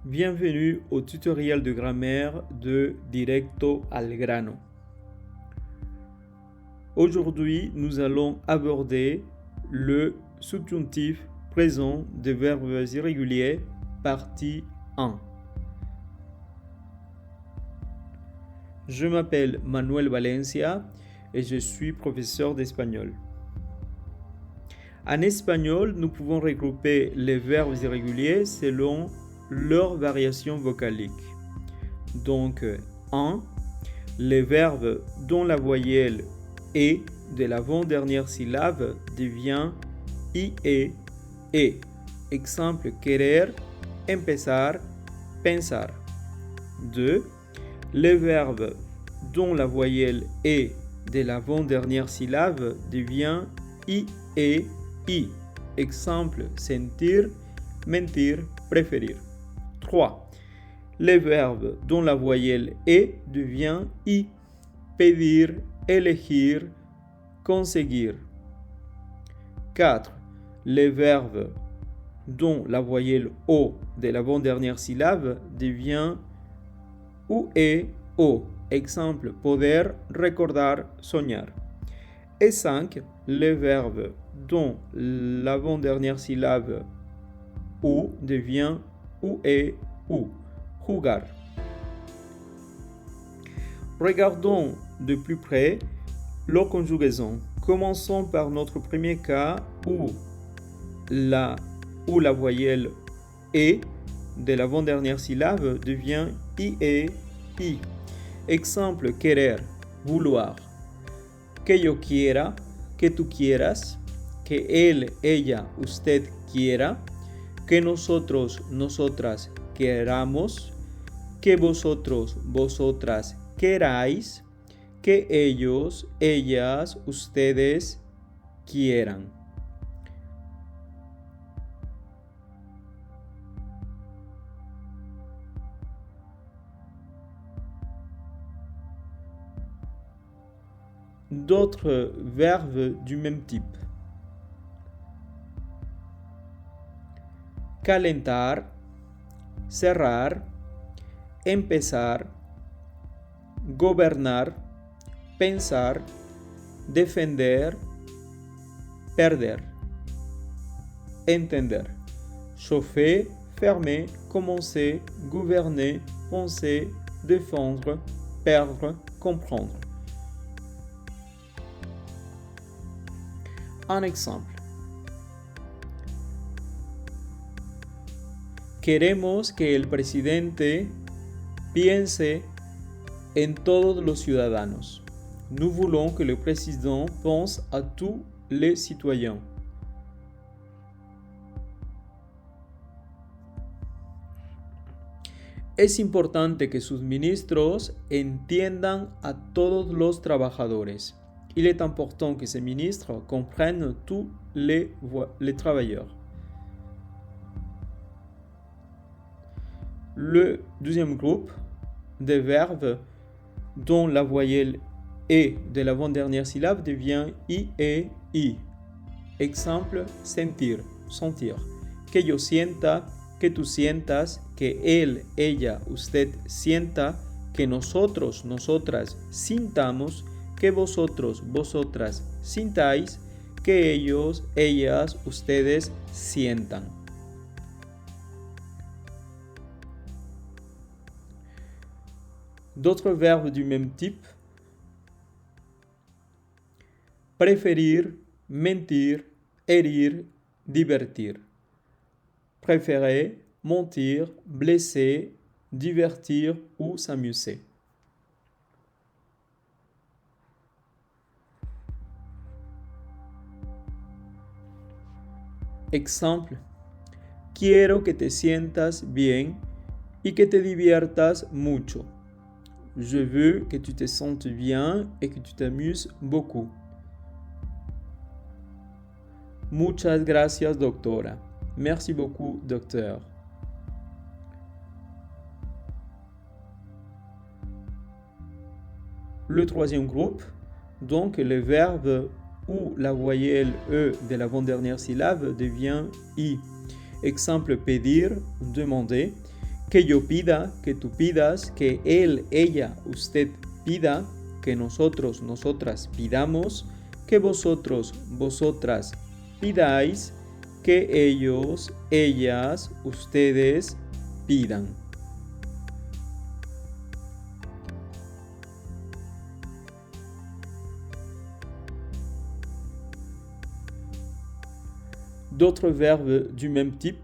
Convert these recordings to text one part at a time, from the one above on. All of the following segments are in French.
Bienvenue au tutoriel de grammaire de Directo al grano. Aujourd'hui, nous allons aborder le subjonctif présent des verbes irréguliers, partie 1. Je m'appelle Manuel Valencia et je suis professeur d'espagnol. En espagnol, nous pouvons regrouper les verbes irréguliers selon leur variation vocalique. Donc, 1. Les verbes dont la voyelle E de l'avant-dernière syllabe devient IE. Exemple, querer, empezar, pensar. 2. Les verbes dont la voyelle E de l'avant-dernière syllabe devient IE. Exemple, sentir, mentir, préférer. 3. Les verbes dont la voyelle E devient I. Pedir, elegir, conseguir. 4. Les verbes dont la voyelle O de l'avant-dernière syllabe devient UE-O. Exemple, poder, recordar, soñar. Et 5. Les verbes dont l'avant-dernière syllabe U devient UE-U. Jugar. Regardons de plus près leur conjugaison. Commençons par notre premier cas où la voyelle E de l'avant-dernière syllabe devient IE. Exemple, querer, vouloir. Que yo quiera, que tú quieras, que él, ella, usted quiera, que nosotros, nosotras queramos, que vosotros, vosotras queráis, que ellos, ellas, ustedes quieran. D'autres verbes du même type. Calentar, cerrar, empezar, gobernar, pensar, defender, perder, entender. Chauffer, fermer, commencer, gouverner, penser, défendre, perdre, comprendre. Un exemple. Queremos que el presidente piense en todos los ciudadanos. Nous voulons que le président pense à tous les citoyens. Es importante que sus ministros entiendan a todos los trabajadores. Il est important que ces ministres comprennent tous les travailleurs. Le deuxième groupe de verbes dont la voyelle E de l'avant-dernière syllabe devient IE. Exemple, sentir, sentir. Que yo sienta, que tú sientas, que él, ella, usted sienta, que nosotros, nosotras sintamos, que vosotros, vosotras sintáis, que ellos, ellas, ustedes sientan. D'autres verbes du même type. Préférir, mentir, herir, divertir. Préférer, mentir, blesser, divertir ou s'amuser. Exemple, quiero que te sientas bien y que te diviertas mucho. Je veux que tu te sentes bien et que tu t'amuses beaucoup. Muchas gracias, doctora. Merci beaucoup, docteur. Le troisième groupe, donc les verbes où la voyelle E de l'avant-dernière syllabe devient I. Exemple, pedir, demander. que yo pida, que tú pidas, que él, ella, usted pida, que nosotros, nosotras pidamos, que vosotros, vosotras pidáis, que ellos, ellas, ustedes pidan. D'autres verbes du même type.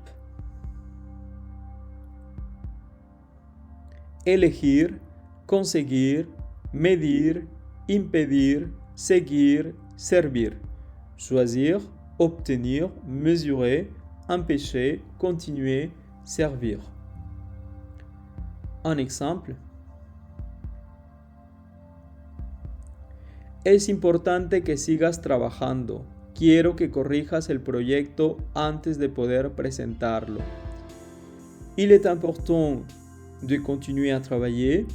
Elegir, conseguir, medir, impedir, seguir, servir. Choisir, obtenir, mesurer, empêcher, continuer, servir. Un exemple. Es importante que sigas trabajando. Quiero que corrijas el proyecto antes de poder presentarlo. Il est important de continuer à travailler.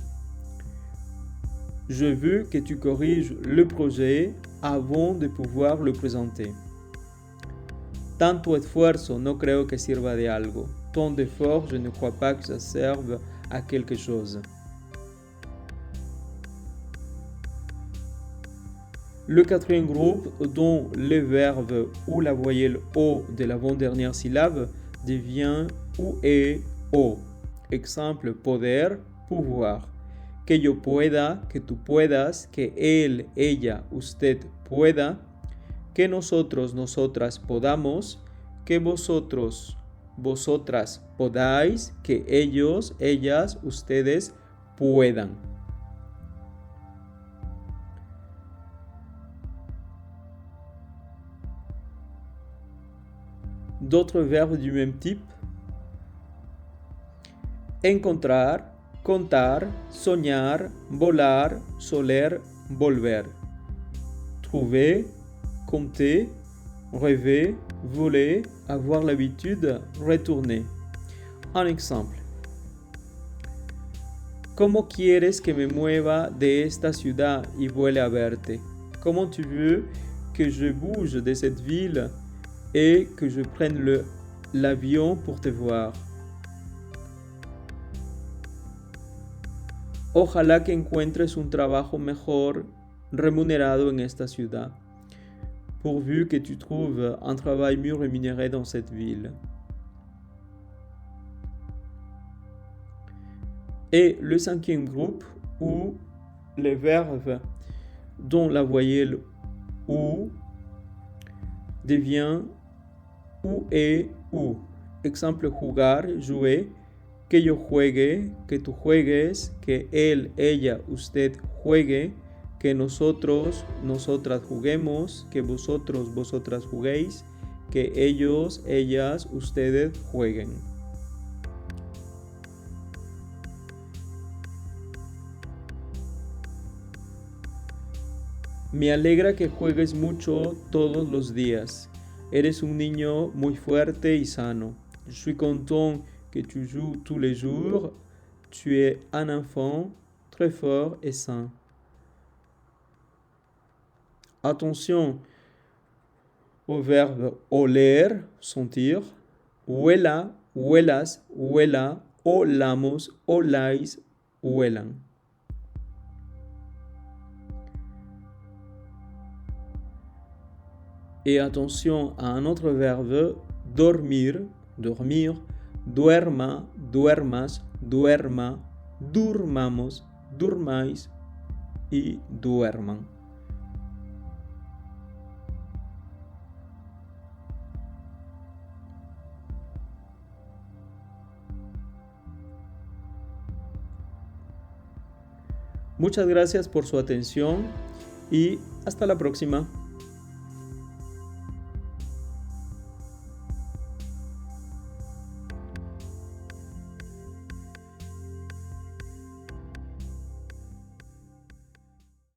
Je veux que tu corriges le projet avant de pouvoir le présenter. Tanto esfuerzo no creo que sirva de algo. Tant d'efforts, je ne crois pas que ça serve à quelque chose. Le quatrième groupe, dont le verbe ou la voyelle O de l'avant-dernière syllabe devient UE O. Exemple, poder, pouvoir. Que yo pueda, que tú puedas, que él, ella, usted pueda. Que nosotros, nosotras podamos. Que vosotros, vosotras podáis. Que ellos, ellas, ustedes puedan. D'autres verbes du même type. Encontrar, contar, soñar, volar, soler, volver. Trouver, compter, rêver, voler, avoir l'habitude, retourner. Un exemple. ¿Cómo quieres que me mueva de esta ciudad y vuele a verte? Comment tu veux que je bouge de cette ville et que je prenne l'avion pour te voir? Ojalá que encuentres un trabajo mejor remunerado en esta ciudad. Pourvu que tu trouves un travail mieux rémunéré dans cette ville. Et le cinquième groupe, où les verbes dont la voyelle OU devient OU et OU. Exemple, jugar, jouer. Que yo juegue, que tú juegues, que él, ella, usted juegue, que nosotros, nosotras juguemos, que vosotros, vosotras juguéis, que ellos, ellas, ustedes jueguen. Me alegra que juegues mucho todos los días. Eres un niño muy fuerte y sano. Je suis content que tu joues tous les jours. Tu es un enfant très fort et sain. Attention au verbe oler, sentir. Huela, huelas, huela, olamos, oláis, huelan. Et attention à un autre verbe, dormir, dormir, duerma, duermas, duerma, durmamos, durmáis y duerman. Muchas gracias por su atención y hasta la próxima.